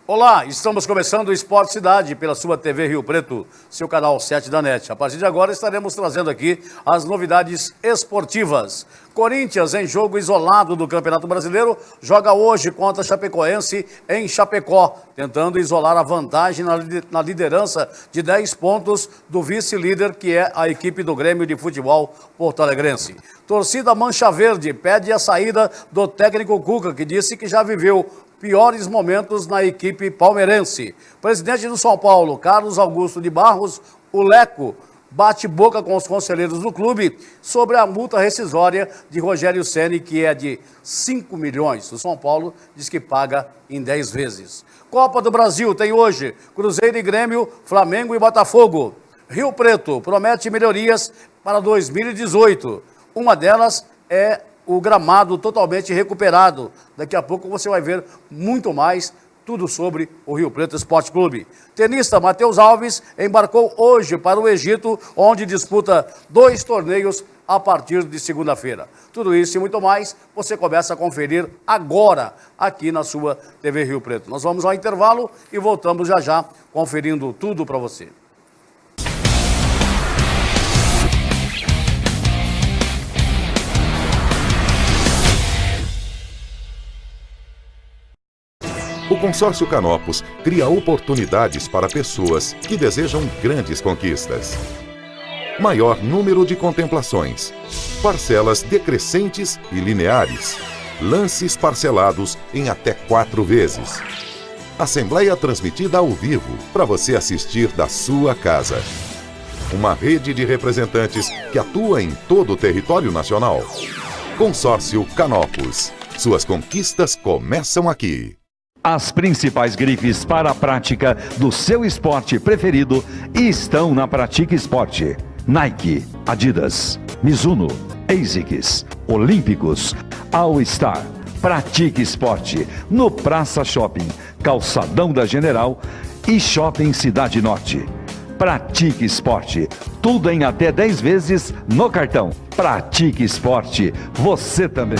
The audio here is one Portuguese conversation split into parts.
Olá, estamos começando o Esporte Cidade pela sua TV Rio Preto, seu canal 7 da NET. A partir de agora estaremos trazendo aqui as novidades esportivas. Corinthians, em jogo isolado do Campeonato Brasileiro, joga hoje contra Chapecoense em Chapecó, tentando isolar a vantagem na liderança de 10 pontos do vice-líder, que é a equipe do Grêmio de Futebol porto-alegrense. Torcida Mancha Verde pede a saída do técnico Cuca, que disse que já viveu piores momentos na equipe palmeirense. Presidente do São Paulo, Carlos Augusto de Barros, o Leco, bate boca com os conselheiros do clube sobre a multa rescisória de Rogério Ceni, que é de 5 milhões. O São Paulo diz que paga em 10 vezes. Copa do Brasil tem hoje Cruzeiro e Grêmio, Flamengo e Botafogo. Rio Preto promete melhorias para 2018. Uma delas é o gramado totalmente recuperado. Daqui a pouco você vai ver muito mais, tudo sobre o Rio Preto Esporte Clube. Tenista Matheus Alves embarcou hoje para o Egito, onde disputa 2 torneios a partir de segunda-feira. Tudo isso e muito mais, você começa a conferir agora, aqui na sua TV Rio Preto. Nós vamos ao intervalo e voltamos já já, conferindo tudo para você. O Consórcio Canopus cria oportunidades para pessoas que desejam grandes conquistas. Maior número de contemplações, parcelas decrescentes e lineares, lances parcelados em até 4 vezes. Assembleia transmitida ao vivo para você assistir da sua casa. Uma rede de representantes que atua em todo o território nacional. Consórcio Canopus. Suas conquistas começam aqui. As principais grifes para a prática do seu esporte preferido estão na Pratique Esporte. Nike, Adidas, Mizuno, ASICS, Olímpicos, All Star. Pratique Esporte no Praça Shopping, Calçadão da General e Shopping Cidade Norte. Pratique Esporte, tudo em até 10 vezes no cartão. Pratique Esporte, você também.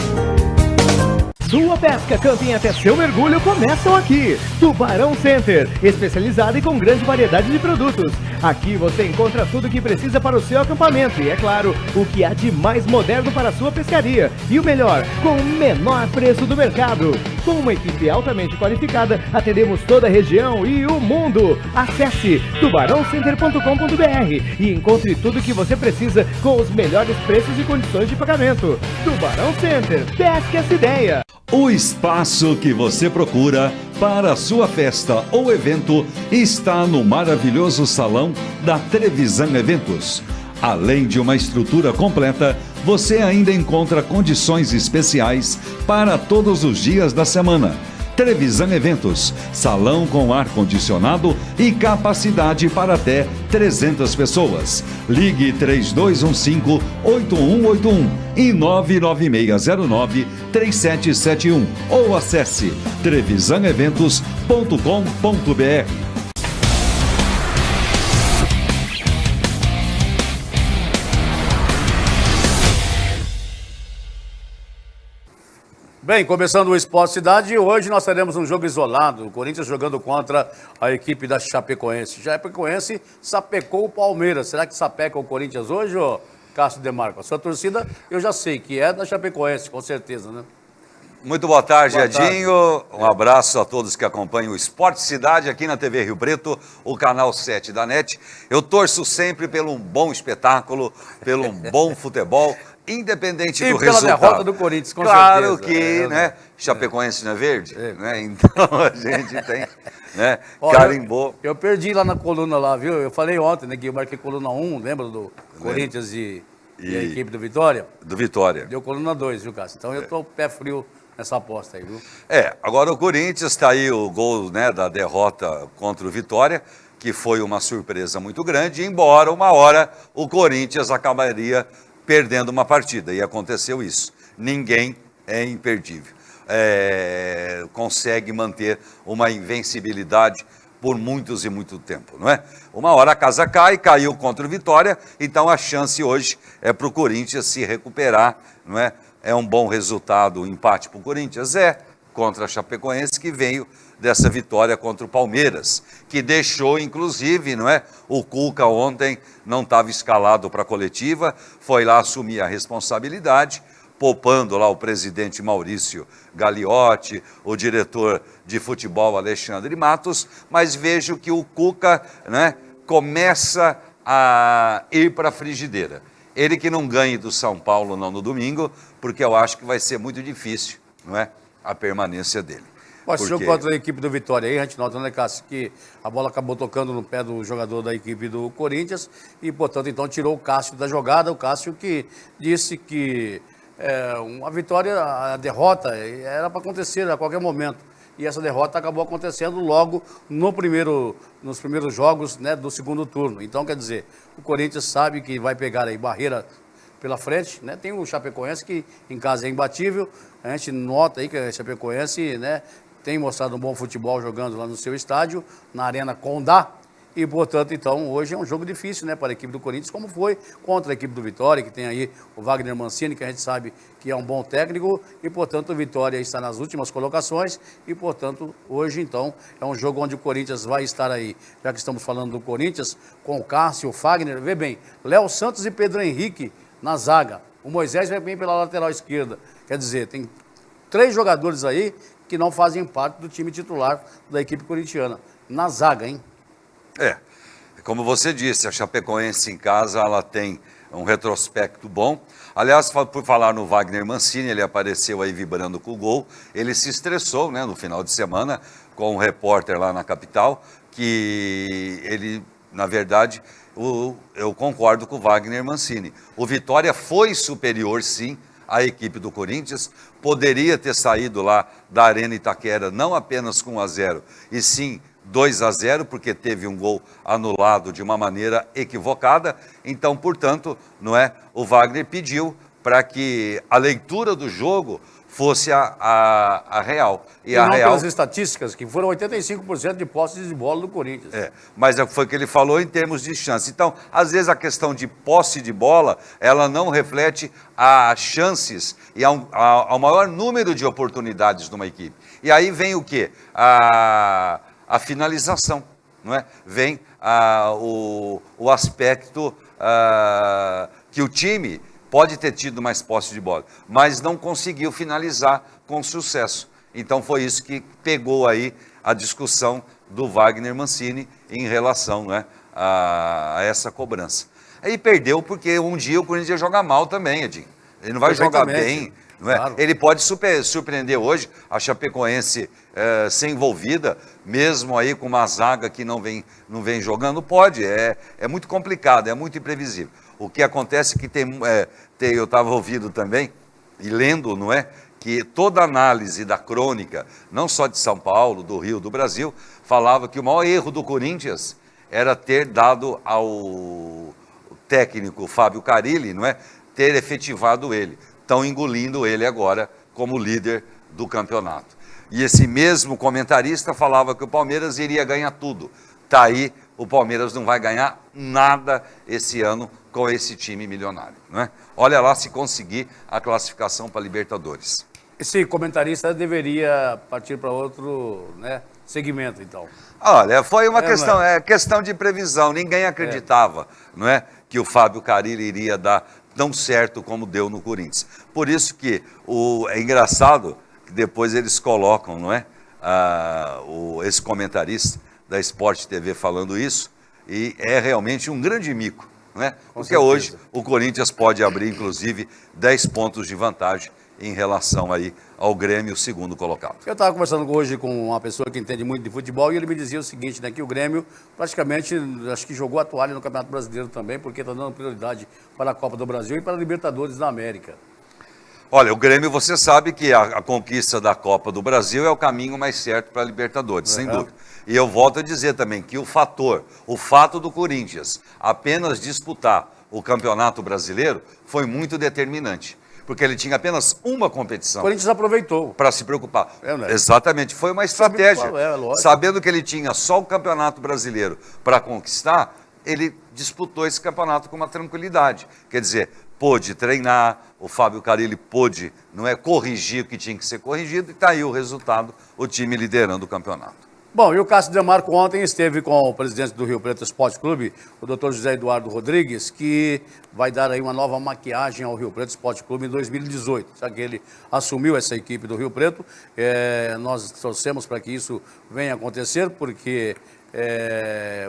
Sua pesca, camping até seu mergulho começam aqui. Tubarão Center, especializado e com grande variedade de produtos. Aqui você encontra tudo o que precisa para o seu acampamento e, é claro, o que há de mais moderno para a sua pescaria. E o melhor, com o menor preço do mercado. Com uma equipe altamente qualificada, atendemos toda a região e o mundo. Acesse tubarãocenter.com.br e encontre tudo o que você precisa com os melhores preços e condições de pagamento. Tubarão Center, pesque essa ideia. O espaço que você procura para a sua festa ou evento está no maravilhoso salão da Trevisan Eventos. Além de uma estrutura completa, você ainda encontra condições especiais para todos os dias da semana. Trevisan Eventos, salão com ar-condicionado e capacidade para até 300 pessoas. Ligue 3215-8181 e 99609-3771 ou acesse trevisaneventos.com.br. Bem, começando o Esporte Cidade, hoje nós teremos um jogo isolado, o Corinthians jogando contra a equipe da Chapecoense. Chapecoense sapecou o Palmeiras. Será que sapeca o Corinthians hoje, ô Cássio Demarco? A sua torcida, eu já sei que é da Chapecoense, com certeza, né? Muito boa tarde, Boa Edinho. tarde. Um abraço a todos que acompanham o Esporte Cidade aqui na TV Rio Preto, o canal 7 da NET. Eu torço sempre pelo um bom espetáculo, pelo um bom futebol, independente do resultado. Pela derrota do Corinthians, com claro certeza. Que, né, Chapecoense não é verde, né? Então a gente tem, né, carimbou. Eu perdi lá na coluna lá, viu? Eu falei ontem, né, que eu marquei coluna 1, lembra do Corinthians e a equipe do Vitória? Do Vitória. Deu coluna 2, viu, Cássio? Então eu tô pé frio nessa aposta aí, viu? Agora o Corinthians está aí o gol, né, da derrota contra o Vitória, que foi uma surpresa muito grande, embora uma hora o Corinthians acabaria perdendo uma partida, e aconteceu isso. Ninguém é imperdível. Consegue manter uma invencibilidade por muitos e muito tempo, não é? Uma hora a casa cai, caiu contra o Vitória, então a chance hoje é para o Corinthians se recuperar, não é? É um bom resultado o empate para o Corinthians? contra a Chapecoense, que veio dessa vitória contra o Palmeiras, que deixou, inclusive, não é? O Cuca ontem não estava escalado para a coletiva, foi lá assumir a responsabilidade, poupando lá o presidente Maurício Gagliotti, o diretor de futebol Alexandre Matos, mas vejo que o Cuca, né, começa a ir para a frigideira. Ele que não ganhe do São Paulo não no domingo, porque eu acho que vai ser muito difícil, não é, a permanência dele. Esse jogo contra a equipe do Vitória aí, a gente nota, né, Cássio, que a bola acabou tocando no pé do jogador da equipe do Corinthians e, portanto, então tirou o Cássio da jogada, o Cássio que disse que uma vitória, a derrota era para acontecer a qualquer momento. E essa derrota acabou acontecendo logo nos primeiros jogos, né, do segundo turno. Então, quer dizer, o Corinthians sabe que vai pegar aí barreira pela frente, né? Tem o Chapecoense que em casa é imbatível. A gente nota aí que a Chapecoense, né, tem mostrado um bom futebol jogando lá no seu estádio, na Arena Condá. E, portanto, então, hoje é um jogo difícil, né, para a equipe do Corinthians, como foi contra a equipe do Vitória, que tem aí o Wagner Mancini, que a gente sabe que é um bom técnico, e, portanto, o Vitória está nas últimas colocações, e, portanto, hoje, então, é um jogo onde o Corinthians vai estar aí, já que estamos falando do Corinthians, com o Cássio, o Fagner, vê bem, Léo Santos e Pedro Henrique na zaga, o Moisés vai bem pela lateral esquerda, quer dizer, tem 3 jogadores aí que não fazem parte do time titular da equipe corintiana, na zaga, hein? Como você disse, a Chapecoense em casa, ela tem um retrospecto bom. Aliás, por falar no Wagner Mancini, ele apareceu aí vibrando com o gol, ele se estressou, né, no final de semana com um repórter lá na capital, que ele, na verdade, eu concordo com o Wagner Mancini. O Vitória foi superior, sim, à equipe do Corinthians, poderia ter saído lá da Arena Itaquera não apenas com 1-0, e sim 2-0, porque teve um gol anulado de uma maneira equivocada. Então, portanto, não é? O Wagner pediu para que a leitura do jogo fosse a real. E não real, pelas estatísticas, que foram 85% de posses de bola do Corinthians. Mas foi o que ele falou em termos de chance. Então, às vezes a questão de posse de bola, ela não reflete as chances e ao maior número de oportunidades de uma equipe. E aí vem o quê? A finalização, não é? Vem o aspecto que o time pode ter tido mais posse de bola, mas não conseguiu finalizar com sucesso. Então foi isso que pegou aí a discussão do Wagner Mancini em relação, não é, a essa cobrança. Aí perdeu porque um dia o Corinthians ia jogar mal também, Edinho. Ele não vai jogar bem. Não é? Claro. Ele pode surpreender hoje a Chapecoense ser envolvida, mesmo aí com uma zaga que não vem jogando, pode, é muito complicado, é muito imprevisível. O que acontece é que eu estava ouvindo também, e lendo, não é, que toda análise da crônica, não só de São Paulo, do Rio, do Brasil, falava que o maior erro do Corinthians era ter dado ao técnico Fábio Carille, não é, ter efetivado ele. Estão engolindo ele agora como líder do campeonato. E esse mesmo comentarista falava que o Palmeiras iria ganhar tudo. Está aí, o Palmeiras não vai ganhar nada esse ano com esse time milionário, não é? Olha lá se conseguir a classificação para a Libertadores. Esse comentarista deveria partir para outro, né, segmento, então. Olha, foi uma questão de previsão. Ninguém acreditava, não é, que o Fábio Carille iria dar tão certo como deu no Corinthians. Por isso que é engraçado que depois eles colocam, não é, esse comentarista da Sport TV falando isso, e é realmente um grande mico, não é? Porque hoje o Corinthians pode abrir, inclusive, 10 pontos de vantagem em relação aí ao Grêmio, segundo colocado. Eu estava conversando hoje com uma pessoa que entende muito de futebol e ele me dizia o seguinte, né, que o Grêmio praticamente, acho que jogou a toalha no Campeonato Brasileiro também, porque está dando prioridade para a Copa do Brasil e para a Libertadores da América. Olha, o Grêmio, você sabe que a conquista da Copa do Brasil é o caminho mais certo para a Libertadores, sem dúvida. E eu volto a dizer também que o fato do Corinthians apenas disputar o Campeonato Brasileiro foi muito determinante. Porque ele tinha apenas uma competição. O Corinthians aproveitou. Para se preocupar. Exatamente, foi uma estratégia. Sabendo que ele tinha só o Campeonato Brasileiro para conquistar, ele disputou esse campeonato com uma tranquilidade. Quer dizer, pôde treinar, o Fábio Carille pôde, não é, corrigir o que tinha que ser corrigido, e está aí o resultado, o time liderando o campeonato. Bom, e o Cássio Demarco ontem esteve com o presidente do Rio Preto Esporte Clube, o Dr. José Eduardo Rodrigues, que vai dar aí uma nova maquiagem ao Rio Preto Esporte Clube em 2018. Já que ele assumiu essa equipe do Rio Preto, nós torcemos para que isso venha acontecer, porque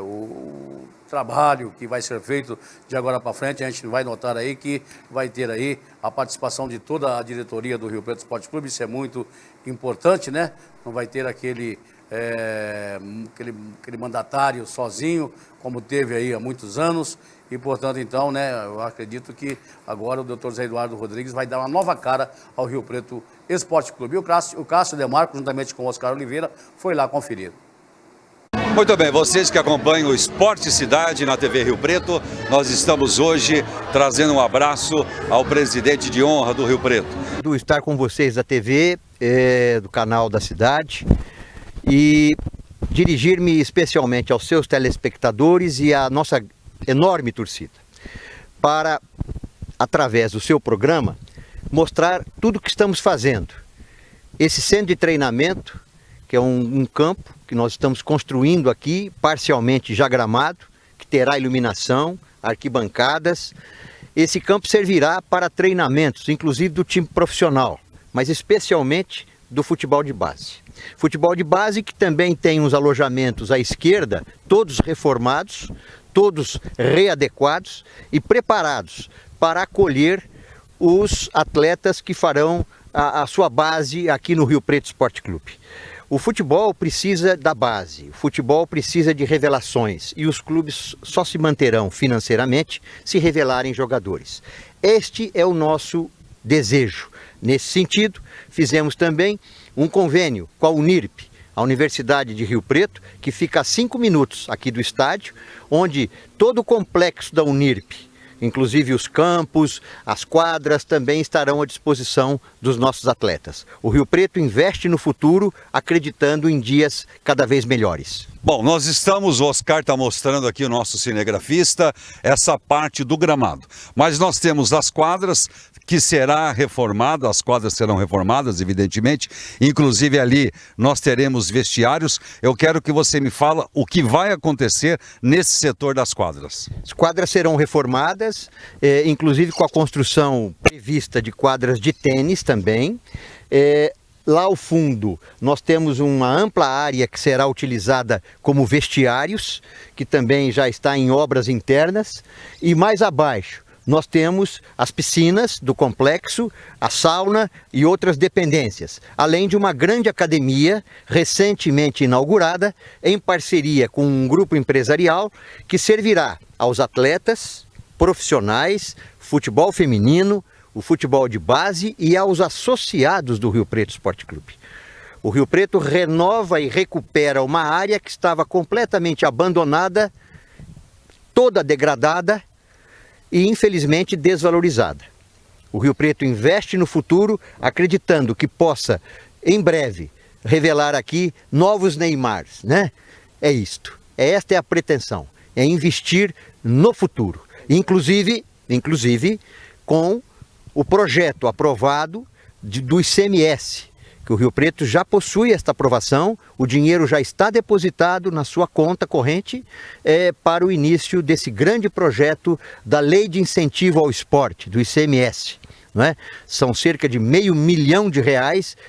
o trabalho que vai ser feito de agora para frente, a gente vai notar aí que vai ter aí a participação de toda a diretoria do Rio Preto Esporte Clube, isso é muito importante, né? Não vai ter aquele mandatário sozinho, como teve aí há muitos anos, e portanto então, né, eu acredito que agora o Dr. José Eduardo Rodrigues vai dar uma nova cara ao Rio Preto Esporte Clube. E o Cássio Demarco, juntamente com o Oscar Oliveira, foi lá conferir. Muito bem, vocês que acompanham o Esporte Cidade na TV Rio Preto, nós estamos hoje trazendo um abraço ao presidente de honra do Rio Preto. Do estar com vocês da TV, do canal da cidade, e dirigir-me especialmente aos seus telespectadores e à nossa enorme torcida, para, através do seu programa, mostrar tudo o que estamos fazendo. Esse centro de treinamento, que é um campo que nós estamos construindo aqui, parcialmente já gramado, que terá iluminação, arquibancadas. Esse campo servirá para treinamentos, inclusive do time profissional, mas especialmente do futebol de base. Futebol de base que também tem uns alojamentos à esquerda, todos reformados, todos readequados e preparados para acolher os atletas que farão a sua base aqui no Rio Preto Esporte Clube. O futebol precisa da base, o futebol precisa de revelações e os clubes só se manterão financeiramente se revelarem jogadores. Este é o nosso desejo. Nesse sentido, fizemos também um convênio com a Unirp, a Universidade de Rio Preto, que fica a 5 minutos aqui do estádio, onde todo o complexo da Unirp, inclusive os campos, as quadras, também estarão à disposição dos nossos atletas. O Rio Preto investe no futuro, acreditando em dias cada vez melhores. Bom, nós estamos, o Oscar está mostrando aqui, o nosso cinegrafista, essa parte do gramado. Mas nós temos as quadras, que será reformada, as quadras serão reformadas, evidentemente. Inclusive ali nós teremos vestiários. Eu quero que você me fale o que vai acontecer nesse setor das quadras. As quadras serão reformadas, inclusive com a construção prevista de quadras de tênis também. Lá ao fundo nós temos uma ampla área que será utilizada como vestiários, que também já está em obras internas, e mais abaixo nós temos as piscinas do complexo, a sauna e outras dependências, além de uma grande academia recentemente inaugurada em parceria com um grupo empresarial que servirá aos atletas profissionais, futebol feminino, o futebol de base e aos associados do Rio Preto Esporte Clube. O Rio Preto renova e recupera uma área que estava completamente abandonada, toda degradada e infelizmente desvalorizada. O Rio Preto investe no futuro, acreditando que possa, em breve, revelar aqui novos Neymars, né? É isto. Esta é a pretensão, é investir no futuro. Inclusive com o projeto aprovado do ICMS, que o Rio Preto já possui esta aprovação, o dinheiro já está depositado na sua conta corrente para o início desse grande projeto da Lei de Incentivo ao Esporte, do ICMS. Não é? São cerca de R$500 milhão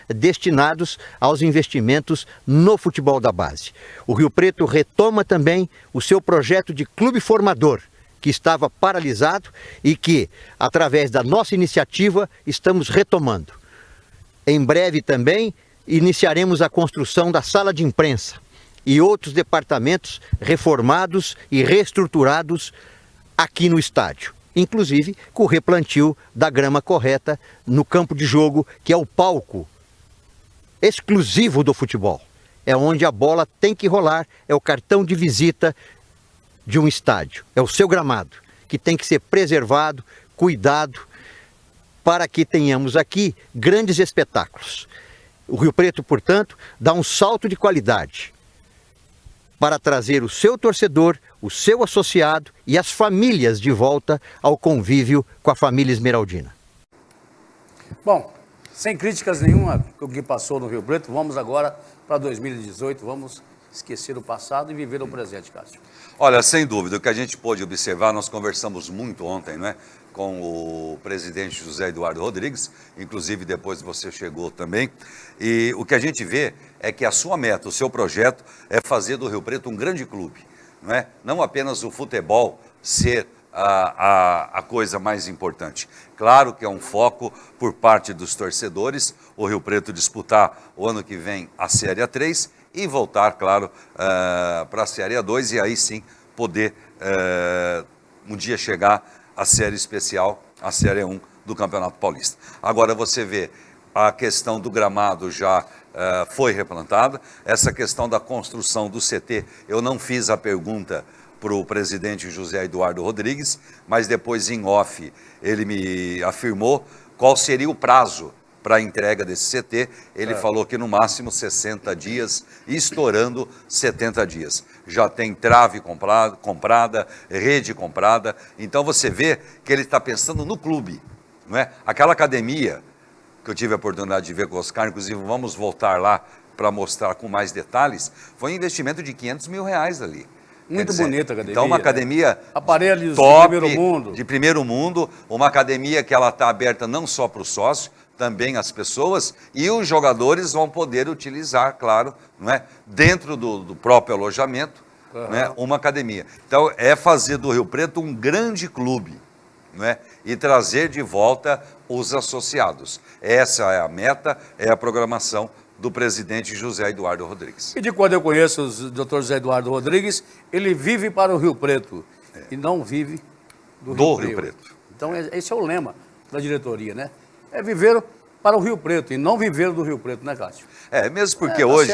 destinados aos investimentos no futebol da base. O Rio Preto retoma também o seu projeto de clube formador, que estava paralisado e que, através da nossa iniciativa, estamos retomando. Em breve também iniciaremos a construção da sala de imprensa e outros departamentos reformados e reestruturados aqui no estádio, inclusive com o replantio da grama correta no campo de jogo, que é o palco exclusivo do futebol. É onde a bola tem que rolar, é o cartão de visita de um estádio, é o seu gramado, que tem que ser preservado, cuidado, para que tenhamos aqui grandes espetáculos. O Rio Preto, portanto, dá um salto de qualidade para trazer o seu torcedor, o seu associado e as famílias de volta ao convívio com a família esmeraldina. Bom, sem críticas nenhuma o que passou no Rio Preto, vamos agora para 2018, vamos esquecer o passado e viver o presente, Cássio. Olha, sem dúvida, o que a gente pôde observar, nós conversamos muito ontem, não é? Com o presidente José Eduardo Rodrigues, inclusive depois você chegou também, e o que a gente vê é que a sua meta, o seu projeto é fazer do Rio Preto um grande clube, não é? Não apenas o futebol ser a coisa mais importante. Claro que é um foco por parte dos torcedores, o Rio Preto disputar o ano que vem a Série A3 e voltar, claro, para a Série A2 e aí sim poder um dia chegar à Série Especial, a Série 1 do Campeonato Paulista. Agora você vê a questão do gramado já foi replantada, essa questão da construção do CT, eu não fiz a pergunta para o presidente José Eduardo Rodrigues, mas depois em off ele me afirmou qual seria o prazo para a entrega desse CT, ele falou que no máximo 60 dias, estourando 70 dias. Já tem trave comprada, rede comprada, então você vê que ele está pensando no clube, não é? Aquela academia que eu tive a oportunidade de ver com o Oscar, inclusive vamos voltar lá para mostrar com mais detalhes, foi um investimento de R$500 mil ali. Muito bonita a academia. Então, uma academia, né? Aparelhos top, de primeiro mundo, uma academia que ela está aberta não só para o sócio, também as pessoas, e os jogadores vão poder utilizar, claro, não é, dentro do próprio alojamento, não é, uma academia. Então, é fazer do Rio Preto um grande clube, não é, e trazer de volta os associados. Essa é a meta, é a programação do presidente José Eduardo Rodrigues. E de quando eu conheço o Dr. José Eduardo Rodrigues, ele vive para o Rio Preto e não vive do Rio Preto. Então, esse é o lema da diretoria, né? É viver para o Rio Preto e não viver do Rio Preto, né, Cássio? Mesmo porque hoje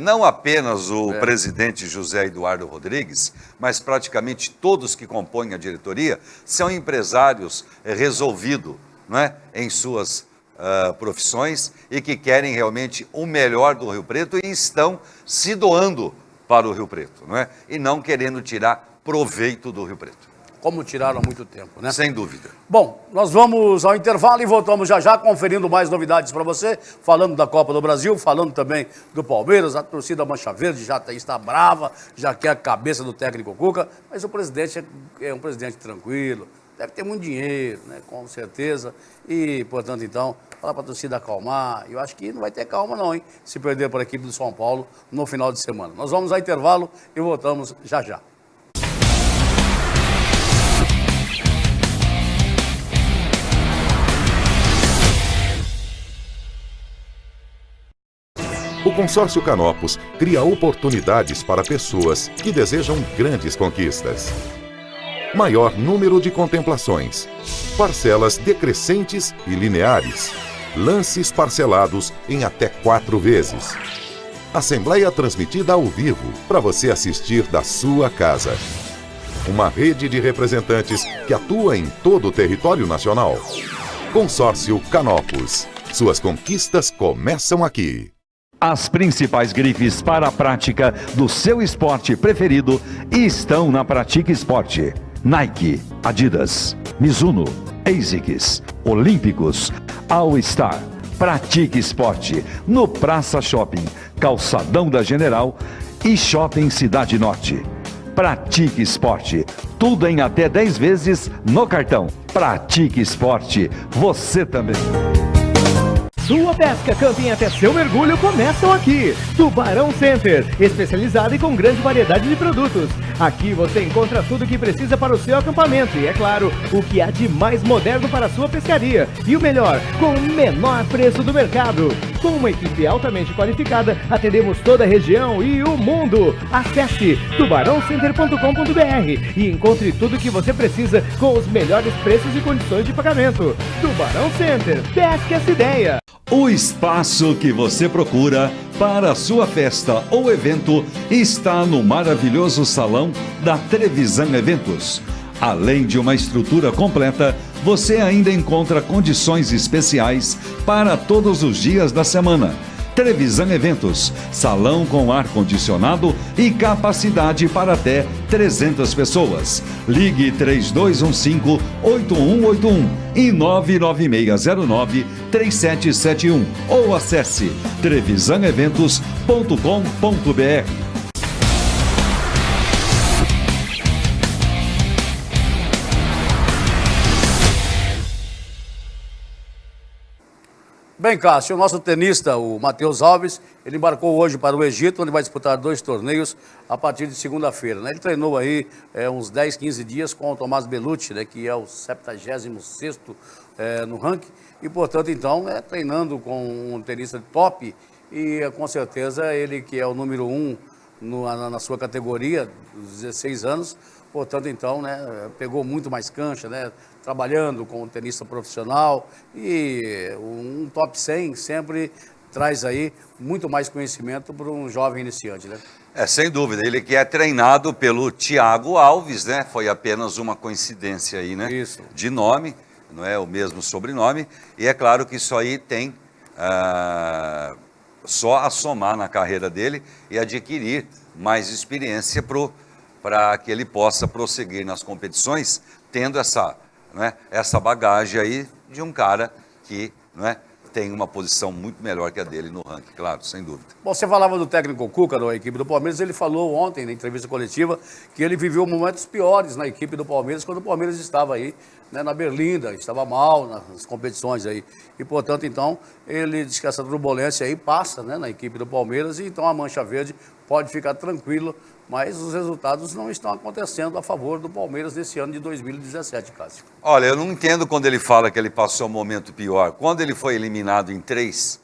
não apenas o presidente José Eduardo Rodrigues, mas praticamente todos que compõem a diretoria são empresários resolvidos, não é, em suas profissões e que querem realmente o melhor do Rio Preto e estão se doando para o Rio Preto, não é? E não querendo tirar proveito do Rio Preto. Como tiraram há muito tempo, né? Sem dúvida. Bom, nós vamos ao intervalo e voltamos já conferindo mais novidades para você, falando da Copa do Brasil, falando também do Palmeiras, a torcida Mancha Verde já está brava, já quer a cabeça do técnico Cuca, mas o presidente é um presidente tranquilo, deve ter muito dinheiro, né, com certeza, e, portanto, então, fala para a torcida acalmar, eu acho que não vai ter calma não, hein, se perder para a equipe do São Paulo no final de semana. Nós vamos ao intervalo e voltamos já. O Consórcio Canopus cria oportunidades para pessoas que desejam grandes conquistas. Maior número de contemplações, parcelas decrescentes e lineares, lances parcelados em até 4 vezes. Assembleia transmitida ao vivo para você assistir da sua casa. Uma rede de representantes que atua em todo o território nacional. Consórcio Canopus. Suas conquistas começam aqui. As principais grifes para a prática do seu esporte preferido estão na Pratique Esporte. Nike, Adidas, Mizuno, ASICS, Olímpicos, All Star. Pratique Esporte no Praça Shopping, Calçadão da General e Shopping Cidade Norte. Pratique Esporte, tudo em até 10 vezes no cartão. Pratique Esporte, você também. Sua pesca, camping até seu mergulho começam aqui. Tubarão Center, especializado e com grande variedade de produtos. Aqui você encontra tudo o que precisa para o seu acampamento e, é claro, o que há de mais moderno para a sua pescaria. E o melhor, com o menor preço do mercado. Com uma equipe altamente qualificada, atendemos toda a região e o mundo. Acesse tubarãocenter.com.br e encontre tudo o que você precisa com os melhores preços e condições de pagamento. Tubarão Center, pesca essa ideia. O espaço que você procura para a sua festa ou evento está no maravilhoso salão da Trevisan Eventos. Além de uma estrutura completa, você ainda encontra condições especiais para todos os dias da semana. Trevisan Eventos, salão com ar-condicionado e capacidade para até 300 pessoas. Ligue 3215-8181 e 99609-3771 ou acesse trevisaneventos.com.br. Bem, Cássio, o nosso tenista, o Matheus Alves, ele embarcou hoje para o Egito, onde vai disputar 2 torneios a partir de segunda-feira, né? Ele treinou aí uns 10, 15 dias com o Tomás Bellucci, né, que é o 76º no ranking, e, portanto, então, treinando com um tenista top, e com certeza ele que é o número 1 na sua categoria, dos 16 anos, portanto, então, né, pegou muito mais cancha, né, trabalhando com um tenista profissional, e um top 100 sempre traz aí muito mais conhecimento para um jovem iniciante, né? Sem dúvida, ele que é treinado pelo Thiago Alves, né? Foi apenas uma coincidência aí, né? Isso. De nome, não é o mesmo sobrenome, e é claro que isso aí tem só a somar na carreira dele e adquirir mais experiência para que ele possa prosseguir nas competições, tendo essa bagagem aí de um cara que, tem uma posição muito melhor que a dele no ranking, claro, sem dúvida. Bom, você falava do técnico Cuca, da equipe do Palmeiras, ele falou ontem, na entrevista coletiva, que ele viveu momentos piores na equipe do Palmeiras, quando o Palmeiras estava aí, né, na Berlinda, estava mal nas competições aí. E, portanto, então, ele diz que essa turbulência aí passa, né, na equipe do Palmeiras, e então a Mancha Verde pode ficar tranquilo, mas os resultados não estão acontecendo a favor do Palmeiras nesse ano de 2017, Cássio. Olha, eu não entendo quando ele fala que ele passou um momento pior. Quando ele foi eliminado em 2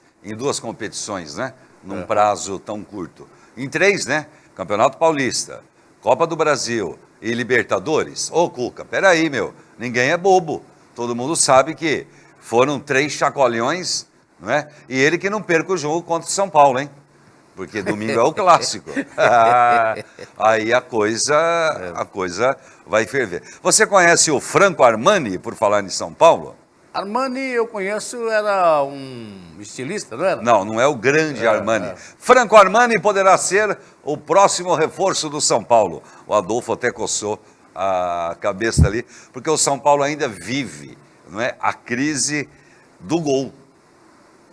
competições, né? Num prazo tão curto. Em 3, né? Campeonato Paulista, Copa do Brasil e Libertadores. Ô, Cuca, peraí, ninguém é bobo. Todo mundo sabe que foram 3 chacoalhões, não é? E ele que não perca o jogo contra o São Paulo, hein? Porque domingo é o clássico. Aí a coisa vai ferver. Você conhece o Franco Armani, por falar em São Paulo? Armani, eu conheço, era um estilista, não era? Não é o grande Armani. Franco Armani poderá ser o próximo reforço do São Paulo. O Adolfo até coçou a cabeça ali, porque o São Paulo ainda vive, a crise do gol.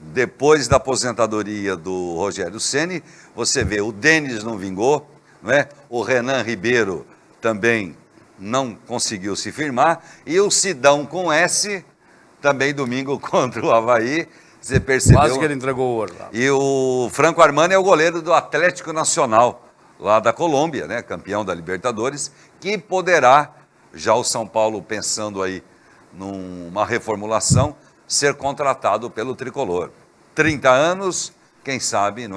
Depois da aposentadoria do Rogério Ceni, você vê, o Denis não vingou, o Renan Ribeiro também não conseguiu se firmar, e o Sidão com S, também domingo contra o Avaí, você percebeu? Quase que ele entregou o ouro lá. E o Franco Armani é o goleiro do Atlético Nacional, lá da Colômbia, campeão da Libertadores, que poderá, já o São Paulo pensando aí numa reformulação, ser contratado pelo Tricolor. 30 anos, quem sabe,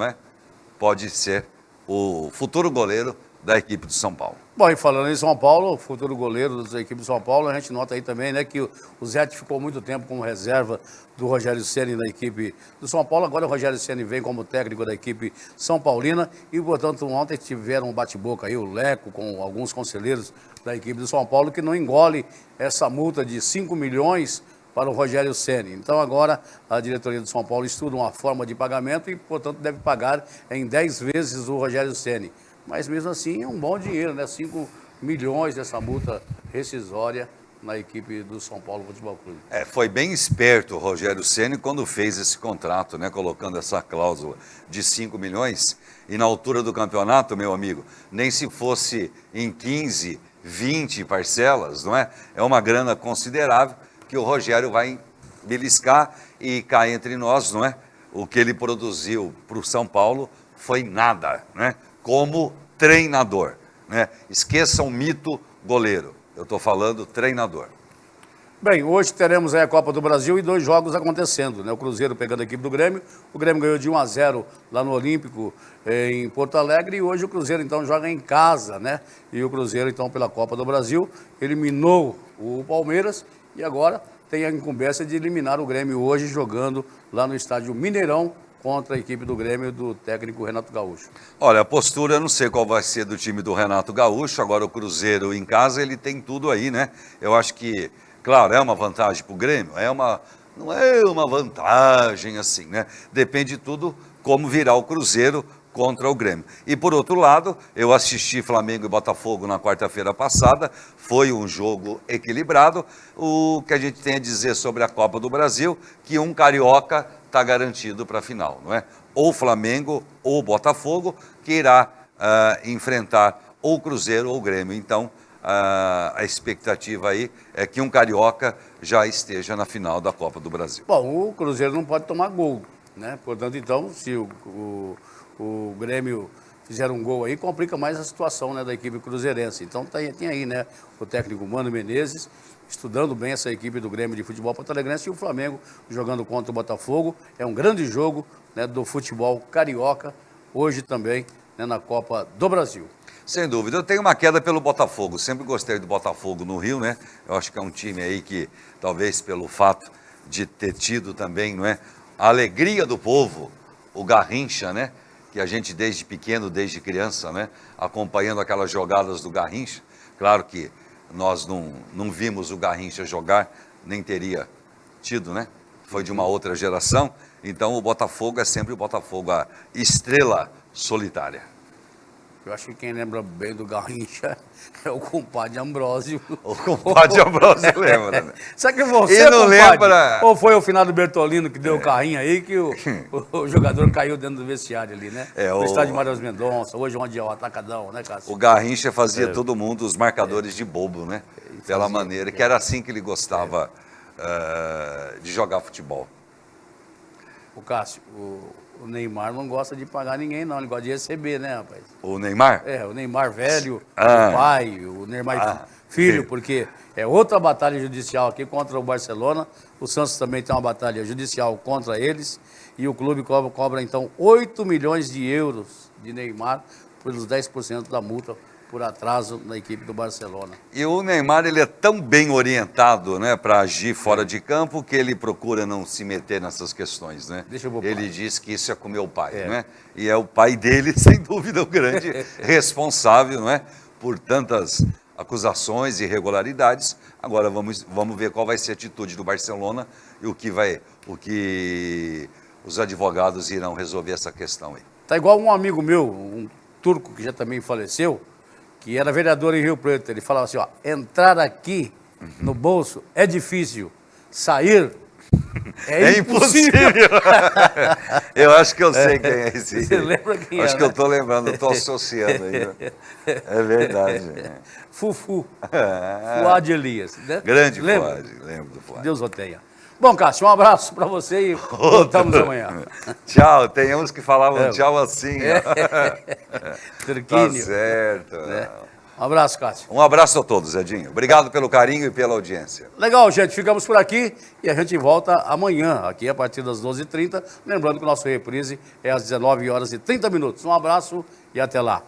pode ser o futuro goleiro da equipe do São Paulo. Bom, e falando em São Paulo, o futuro goleiro da equipe do São Paulo, a gente nota aí também, que o Zé ficou muito tempo como reserva do Rogério Ceni na equipe do São Paulo. Agora o Rogério Ceni vem como técnico da equipe São Paulina e, portanto, ontem tiveram um bate-boca aí, o Leco, com alguns conselheiros da equipe do São Paulo, que não engole essa multa de 5 milhões para o Rogério Ceni. Então agora a diretoria do São Paulo estuda uma forma de pagamento e, portanto, deve pagar em 10 vezes o Rogério Ceni. Mas mesmo assim é um bom dinheiro, 5 milhões dessa multa rescisória na equipe do São Paulo Futebol Clube. Foi bem esperto o Rogério Ceni quando fez esse contrato, colocando essa cláusula de 5 milhões. E na altura do campeonato, meu amigo, nem se fosse em 15, 20 parcelas, É uma grana considerável que o Rogério vai beliscar e cá entre nós, O que ele produziu para o São Paulo foi nada, Como treinador, Esqueça o mito goleiro. Eu estou falando treinador. Bem, hoje teremos aí a Copa do Brasil e 2 jogos acontecendo, O Cruzeiro pegando a equipe do Grêmio. O Grêmio ganhou de 1-0 lá no Olímpico, em Porto Alegre, e hoje o Cruzeiro então joga em casa, E o Cruzeiro então pela Copa do Brasil eliminou o Palmeiras e agora tem a incumbência de eliminar o Grêmio hoje jogando lá no estádio Mineirão contra a equipe do Grêmio do técnico Renato Gaúcho. Olha, a postura, eu não sei qual vai ser do time do Renato Gaúcho, agora o Cruzeiro em casa, ele tem tudo aí, Eu acho que, claro, é uma vantagem para o Grêmio, não é uma vantagem assim, Depende de tudo como virá o Cruzeiro contra o Grêmio. E por outro lado, eu assisti Flamengo e Botafogo na quarta-feira passada, foi um jogo equilibrado. O que a gente tem a dizer sobre a Copa do Brasil, que um carioca está garantido para a final, não é? Ou Flamengo ou Botafogo, que irá enfrentar ou o Cruzeiro ou o Grêmio. Então, a expectativa aí é que um carioca já esteja na final da Copa do Brasil. Bom, o Cruzeiro não pode tomar gol, né? Portanto, então, se o Grêmio fizer um gol aí, complica mais a situação, né, da equipe cruzeirense. Então tem aí, né, o técnico Mano Menezes estudando bem essa equipe do Grêmio de futebol porto-alegrense, e o Flamengo jogando contra o Botafogo. É um grande jogo, né, do futebol carioca, hoje também, né, na Copa do Brasil. Sem dúvida, eu tenho uma queda pelo Botafogo, sempre gostei do Botafogo no Rio, né? Eu acho que é um time aí que, talvez pelo fato de ter tido também, não é, a alegria do povo, o Garrincha, né? Que a gente desde pequeno, desde criança, né, acompanhando aquelas jogadas do Garrincha. Claro que nós não vimos o Garrincha jogar, nem teria tido, né? Foi de uma outra geração. Então o Botafogo é sempre o Botafogo, a estrela solitária. Eu acho que quem lembra bem do Garrincha é o compadre Ambrósio. O compadre Ambrósio lembra, né? Será que você, E não compadre, lembra... ou foi o finado Bertolino que deu o carrinho aí, que o jogador caiu dentro do vestiário ali, né? No estádio Matheus Mendonça, hoje onde é o atacadão, né, Cássio? O Garrincha fazia todo mundo os marcadores de bobo, né? Pela maneira, que era assim que ele gostava de jogar futebol. O Cássio, o Neymar não gosta de pagar ninguém, não. Ele gosta de receber, né, rapaz? O Neymar? É, o Neymar velho, o pai, o Neymar filho, porque é outra batalha judicial aqui contra o Barcelona. O Santos também tem uma batalha judicial contra eles. E o clube cobra então, 8 milhões de euros de Neymar pelos 10% da multa por atraso na equipe do Barcelona. E o Neymar, ele é tão bem orientado, né, para agir fora de campo, que ele procura não se meter nessas questões, né? Deixa eu ele diz que isso é com meu pai, né? E é o pai dele, sem dúvida, o grande responsável, não é, por tantas acusações e irregularidades. Agora vamos ver qual vai ser a atitude do Barcelona e o que os advogados irão resolver essa questão aí. Tá igual um amigo meu, um turco que já também faleceu, que era vereador em Rio Preto. Ele falava assim, ó, entrar aqui no bolso é difícil, sair é impossível. Eu acho que eu sei quem é esse. Você lembra quem é? Acho que eu estou lembrando, estou associando aí. Né? É verdade. Fufu. Fuad Elias. Né? Grande Fuad, lembro do Fuad. Deus o tenha. Bom, Cássio, um abraço para você e voltamos amanhã. Tchau, tem uns que falavam tchau assim. Turquinho. Tá certo. Um abraço, Cássio. Um abraço a todos, Edinho. Obrigado pelo carinho e pela audiência. Legal, gente. Ficamos por aqui e a gente volta amanhã, aqui a partir das 12h30. Lembrando que o nosso reprise é às 19h30. Um abraço e até lá.